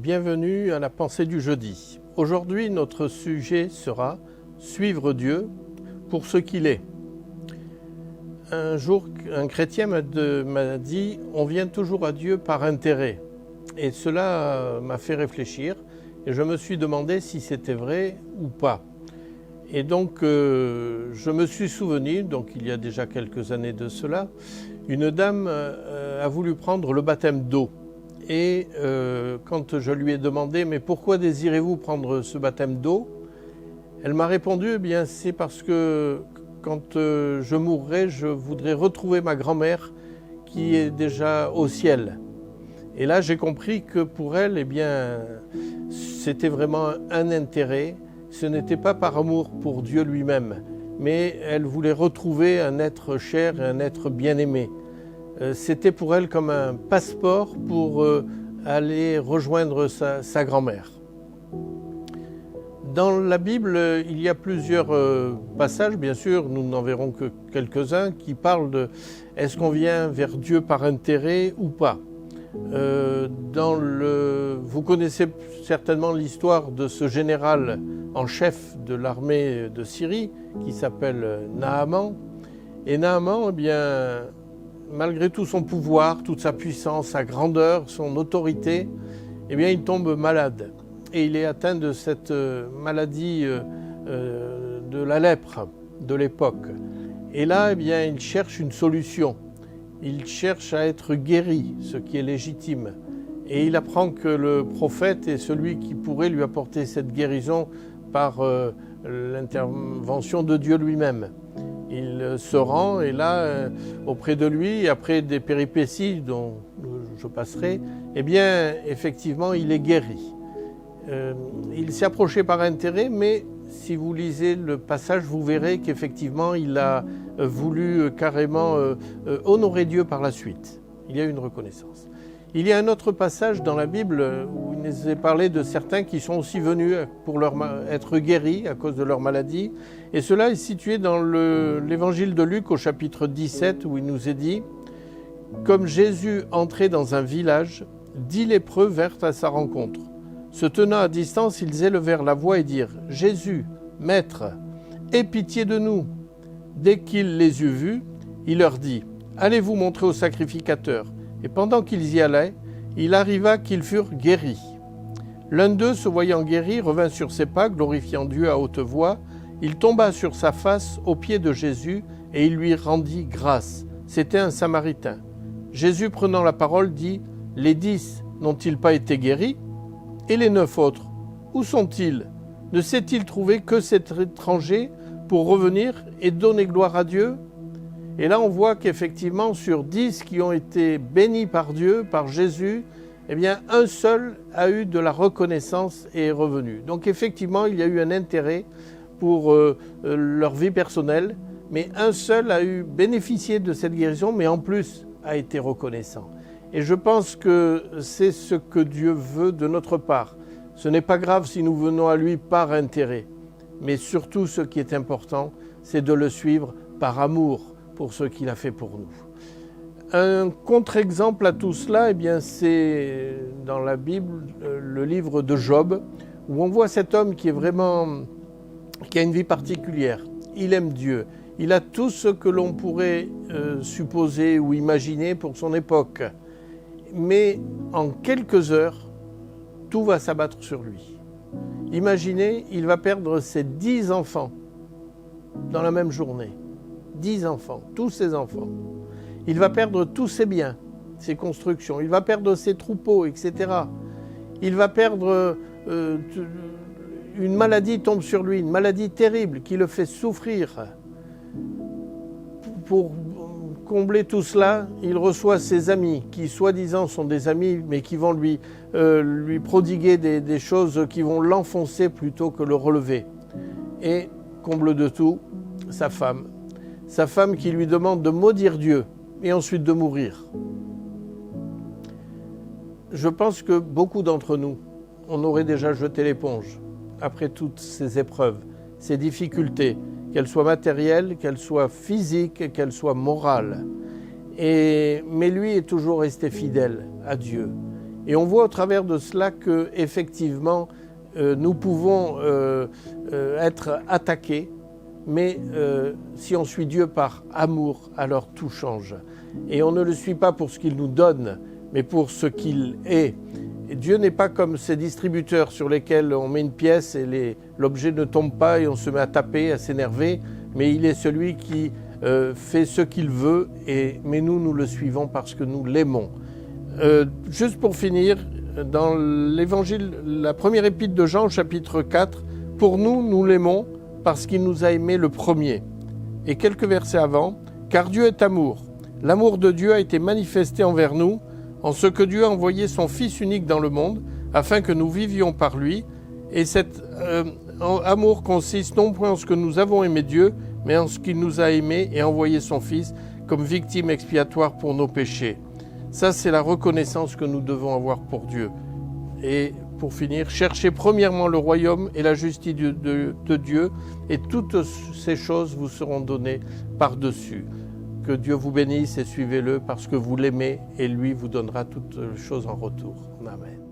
Bienvenue à la pensée du jeudi. Aujourd'hui, notre sujet sera « Suivre Dieu pour ce qu'il est ». Un jour, un chrétien m'a dit « On vient toujours à Dieu par intérêt ». Et cela m'a fait réfléchir et je me suis demandé si c'était vrai ou pas. Et donc, je me suis souvenu, donc il y a déjà quelques années de cela, une dame a voulu prendre le baptême d'eau. Et quand je lui ai demandé « Mais pourquoi désirez-vous prendre ce baptême d'eau ?» Elle m'a répondu « Eh bien, c'est parce que quand je mourrai, je voudrais retrouver ma grand-mère qui est déjà au ciel. » Et là, j'ai compris que pour elle, eh bien, c'était vraiment un intérêt. Ce n'était pas par amour pour Dieu lui-même, mais elle voulait retrouver un être cher et un être bien-aimé. C'était pour elle comme un passeport pour aller rejoindre sa grand-mère. Dans la Bible, il y a plusieurs passages, bien sûr, nous n'en verrons que quelques-uns, qui parlent de est-ce qu'on vient vers Dieu par intérêt ou pas. Vous connaissez certainement l'histoire de ce général en chef de l'armée de Syrie qui s'appelle Naaman. Et Naaman, eh bien, malgré tout son pouvoir, toute sa puissance, sa grandeur, son autorité, eh bien, il tombe malade. Et il est atteint de cette maladie de la lèpre de l'époque. Et là, eh bien, il cherche une solution. Il cherche à être guéri, ce qui est légitime. Et il apprend que le prophète est celui qui pourrait lui apporter cette guérison par l'intervention de Dieu lui-même. Il se rend et là, auprès de lui, après des péripéties dont je passerai, eh bien, effectivement, il est guéri. Il s'est approché par intérêt, mais si vous lisez le passage, vous verrez qu'effectivement, il a voulu carrément honorer Dieu par la suite. Il y a une reconnaissance. Il y a un autre passage dans la Bible où il nous est parlé de certains qui sont aussi venus pour être guéris à cause de leur maladie. Et cela est situé dans l'évangile de Luc au chapitre 17 où il nous est dit « Comme Jésus entrait dans un village, 10 lépreux vinrent à sa rencontre. Se tenant à distance, ils élevèrent la voix et dirent « Jésus, Maître, aie pitié de nous !» Dès qu'il les eut vus, il leur dit « Allez vous montrer au sacrificateur. » Et pendant qu'ils y allaient, il arriva qu'ils furent guéris. L'un d'eux, se voyant guéri, revint sur ses pas, glorifiant Dieu à haute voix. Il tomba sur sa face aux pieds de Jésus et il lui rendit grâce. C'était un Samaritain. Jésus, prenant la parole, dit « Les 10 n'ont-ils pas été guéris ? Et les 9 autres, où sont-ils ? Ne s'est-il trouvé que cet étranger pour revenir et donner gloire à Dieu ?» Et là, on voit qu'effectivement, sur 10 qui ont été bénis par Dieu, par Jésus, eh bien, un seul a eu de la reconnaissance et est revenu. Donc, effectivement, il y a eu un intérêt pour leur vie personnelle, mais un seul a eu bénéficié de cette guérison, mais en plus a été reconnaissant. Et je pense que c'est ce que Dieu veut de notre part. Ce n'est pas grave si nous venons à lui par intérêt, mais surtout ce qui est important, c'est de le suivre par amour pour ce qu'il a fait pour nous. Un contre-exemple à tout cela, eh bien, c'est dans la Bible, le livre de Job, où on voit cet homme qui a une vie particulière. Il aime Dieu. Il a tout ce que l'on pourrait supposer ou imaginer pour son époque. Mais en quelques heures, tout va s'abattre sur lui. Imaginez, il va perdre ses 10 enfants dans la même journée. 10 enfants, tous ses enfants. Il va perdre tous ses biens, ses constructions. Il va perdre ses troupeaux, etc. Il va perdre... une maladie tombe sur lui, une maladie terrible qui le fait souffrir. Pour combler tout cela, il reçoit ses amis, qui soi-disant sont des amis, mais qui vont lui prodiguer des choses qui vont l'enfoncer plutôt que le relever. Et, comble de tout, sa femme qui lui demande de maudire Dieu et ensuite de mourir. Je pense que beaucoup d'entre nous, on aurait déjà jeté l'éponge après toutes ces épreuves, ces difficultés, qu'elles soient matérielles, qu'elles soient physiques, qu'elles soient morales. Mais lui est toujours resté fidèle à Dieu. Et on voit au travers de cela que, effectivement, nous pouvons être attaqués, mais si on suit Dieu par amour, alors tout change. Et on ne le suit pas pour ce qu'il nous donne, mais pour ce qu'il est. Et Dieu n'est pas comme ces distributeurs sur lesquels on met une pièce et l'objet ne tombe pas et on se met à taper, à s'énerver, mais il est celui qui fait ce qu'il veut, mais nous le suivons parce que nous l'aimons. Juste pour finir, dans l'évangile, la première épître de Jean, chapitre 4, « Pour nous, nous l'aimons parce qu'il nous a aimés le premier ». Et quelques versets avant, « Car Dieu est amour. L'amour de Dieu a été manifesté envers nous, en ce que Dieu a envoyé son Fils unique dans le monde, afin que nous vivions par lui. Et cet amour consiste non point en ce que nous avons aimé Dieu, mais en ce qu'il nous a aimés et envoyé son Fils comme victime expiatoire pour nos péchés. » Ça, c'est la reconnaissance que nous devons avoir pour Dieu. Et pour finir, cherchez premièrement le royaume et la justice de Dieu, et toutes ces choses vous seront données par-dessus. Que Dieu vous bénisse et suivez-le parce que vous l'aimez, et lui vous donnera toutes choses en retour. Amen.